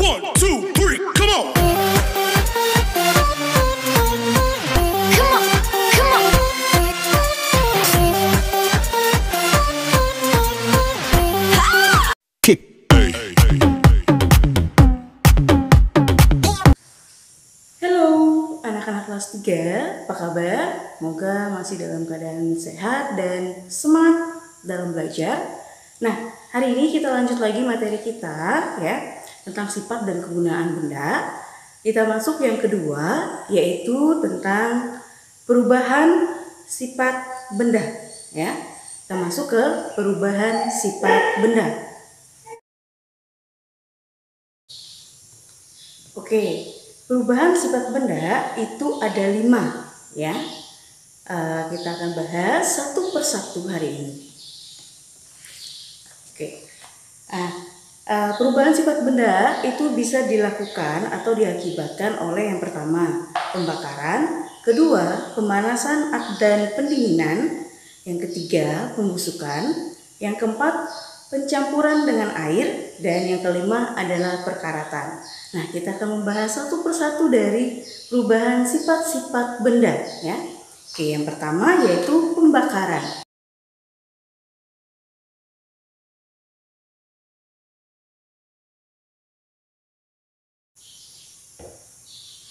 1, 2, 3, come on. Halo anak-anak kelas 3, apa kabar? Semoga masih dalam keadaan sehat dan semangat dalam belajar. Nah, hari ini kita lanjut lagi materi kita ya tentang sifat dan kegunaan benda. Kita masuk yang kedua, yaitu tentang perubahan sifat benda ya. Kita masuk ke perubahan sifat benda. Oke, perubahan sifat benda itu ada 5 ya. Kita akan bahas satu persatu hari ini. Oke, perubahan sifat benda itu bisa dilakukan atau diakibatkan oleh yang pertama pembakaran, kedua pemanasan dan pendinginan, yang ketiga pembusukan, yang keempat pencampuran dengan air, dan yang kelima adalah perkaratan. Nah, kita akan membahas satu persatu dari perubahan sifat-sifat benda ya. Oke, yang pertama yaitu pembakaran.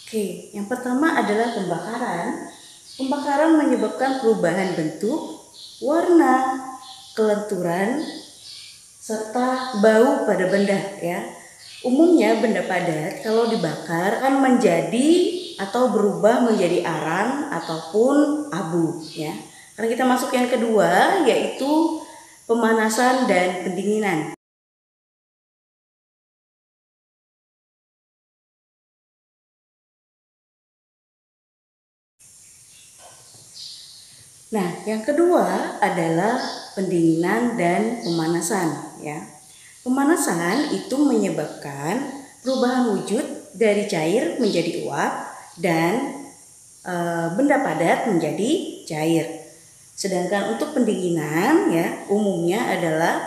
Oke, yang pertama adalah pembakaran. Pembakaran menyebabkan perubahan bentuk, warna, kelenturan, serta bau pada benda ya. Umumnya benda padat kalau dibakar akan menjadi atau berubah menjadi arang ataupun abu ya. Karena kita masuk yang kedua yaitu pemanasan dan pendinginan. Nah, yang kedua adalah pendinginan dan pemanasan ya. Pemanasan itu menyebabkan perubahan wujud dari cair menjadi uap dan benda padat menjadi cair. Sedangkan untuk pendinginan ya, umumnya adalah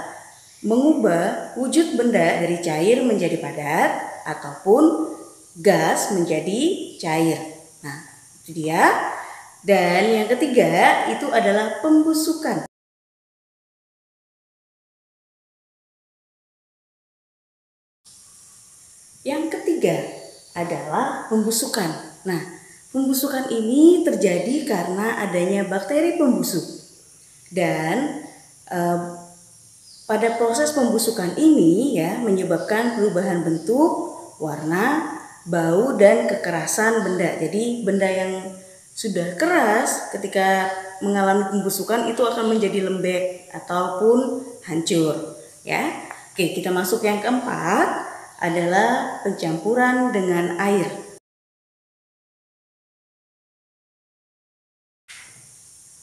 mengubah wujud benda dari cair menjadi padat ataupun gas menjadi cair. Nah, itu dia. Dan yang ketiga itu adalah pembusukan. Yang ketiga adalah pembusukan. Nah, pembusukan ini terjadi karena adanya bakteri pembusuk. Dan pada proses pembusukan ini ya menyebabkan perubahan bentuk, warna, bau, dan kekerasan benda. Jadi benda yang sudah keras ketika mengalami pembusukan itu akan menjadi lembek ataupun hancur ya. Oke, kita masuk yang keempat adalah pencampuran dengan air.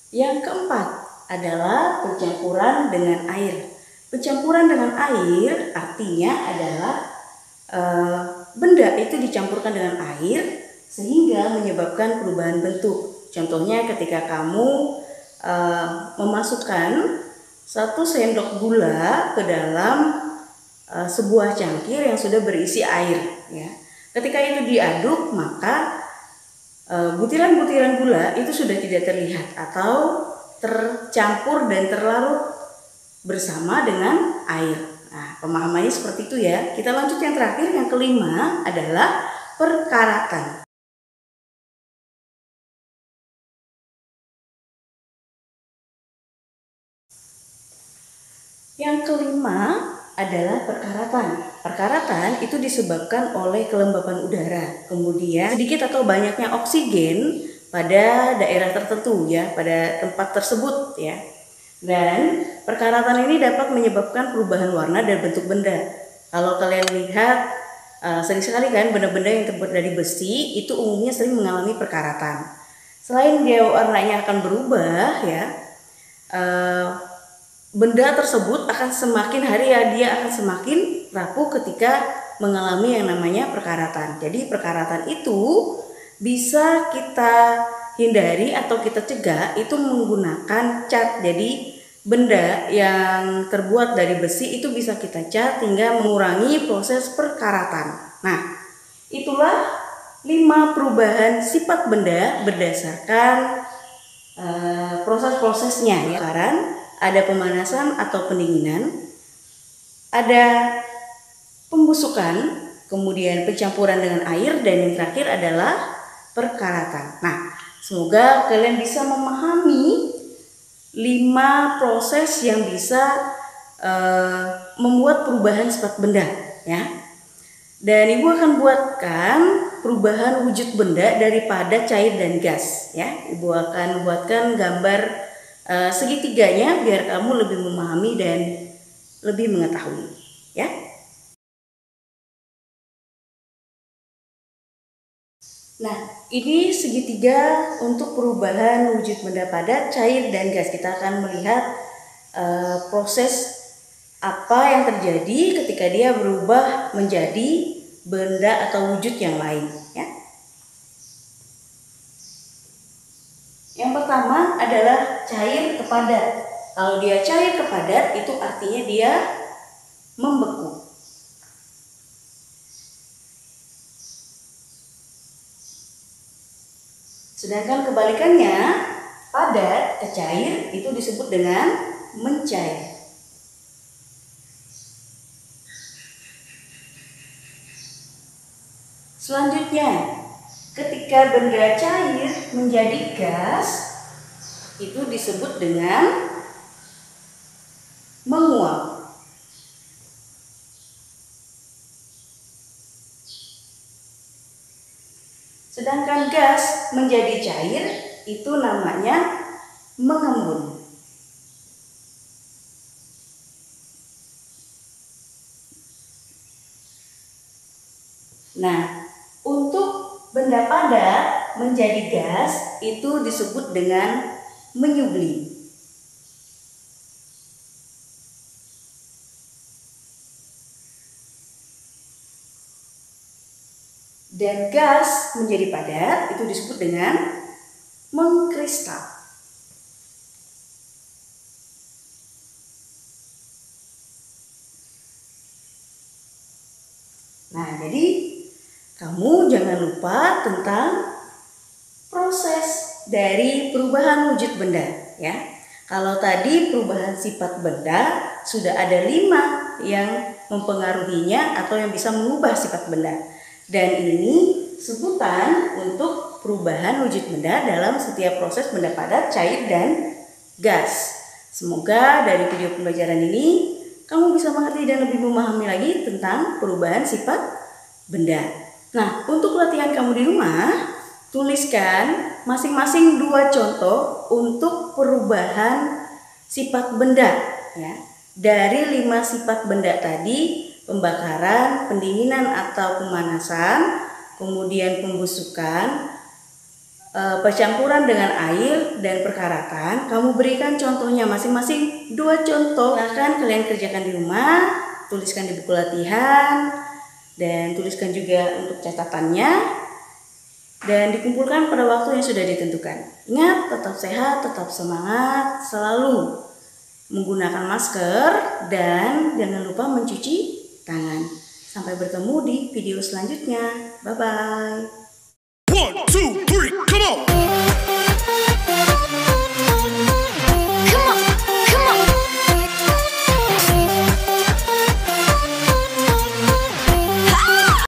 Yang keempat adalah pencampuran dengan air. Pencampuran dengan air artinya adalah benda itu dicampurkan dengan air sehingga menyebabkan perubahan bentuk. Contohnya ketika kamu memasukkan 1 sendok gula ke dalam sebuah cangkir yang sudah berisi air ya. Ketika itu diaduk, maka butiran-butiran gula itu sudah tidak terlihat atau tercampur dan terlarut bersama dengan air. Nah, pemahamannya seperti itu ya. Kita lanjut yang terakhir, yang kelima adalah perkaratan. Yang kelima adalah perkaratan. Perkaratan itu disebabkan oleh kelembapan udara, kemudian sedikit atau banyaknya oksigen pada daerah tertentu ya, pada tempat tersebut ya. Dan perkaratan ini dapat menyebabkan perubahan warna dan bentuk benda. Kalau kalian lihat sering sekali kan benda-benda yang terbuat dari besi itu umumnya sering mengalami perkaratan. Selain dia warnanya akan berubah ya, benda tersebut akan semakin hari ya dia akan semakin rapuh ketika mengalami yang namanya perkaratan. Jadi perkaratan itu bisa kita hindari atau kita cegah itu menggunakan cat. Jadi benda yang terbuat dari besi itu bisa kita cat hingga mengurangi proses perkaratan. Nah, itulah 5 perubahan sifat benda berdasarkan proses-prosesnya ya. Ada pemanasan atau pendinginan, ada pembusukan, kemudian pencampuran dengan air, dan yang terakhir adalah perkaratan. Nah, semoga kalian bisa memahami 5 proses yang bisa membuat perubahan sifat benda ya. Dan Ibu akan buatkan perubahan wujud benda daripada cair dan gas ya. Ibu akan buatkan gambar segitiganya biar kamu lebih memahami dan lebih mengetahui ya. Nah, ini segitiga untuk perubahan wujud benda pada cair dan gas. Kita akan melihat proses apa yang terjadi ketika dia berubah menjadi benda atau wujud yang lain ya. Yang pertama adalah cair ke padat. Kalau dia cair ke padat itu artinya dia membeku. Sedangkan kebalikannya, padat ke cair itu disebut dengan mencair. Selanjutnya, ketika benda cair menjadi gas, itu disebut dengan menguap. Sedangkan gas menjadi cair itu namanya mengembun. Nah, untuk benda padat menjadi gas itu disebut dengan menyublim. Dan gas menjadi padat itu disebut dengan mengkristal. Nah, jadi kamu jangan lupa tentang proses dari perubahan wujud benda ya. Kalau tadi perubahan sifat benda sudah ada 5 yang mempengaruhinya atau yang bisa mengubah sifat benda. Dan ini sebutan untuk perubahan wujud benda dalam setiap proses benda padat, cair, dan gas. Semoga dari video pembelajaran ini kamu bisa mengerti dan lebih memahami lagi tentang perubahan sifat benda. Nah, untuk latihan kamu di rumah, tuliskan masing-masing 2 contoh untuk perubahan sifat benda ya. Dari 5 sifat benda tadi, pembakaran, pendinginan atau pemanasan, kemudian pembusukan, percampuran dengan air, dan perkaratan. Kamu berikan contohnya masing-masing 2 contoh. Silahkan kalian kerjakan di rumah, tuliskan di buku latihan, dan tuliskan juga untuk catatannya, dan dikumpulkan pada waktu yang sudah ditentukan. Ingat, tetap sehat, tetap semangat, selalu menggunakan masker, dan jangan lupa mencuci tangan. Sampai bertemu di video selanjutnya. Bye-bye.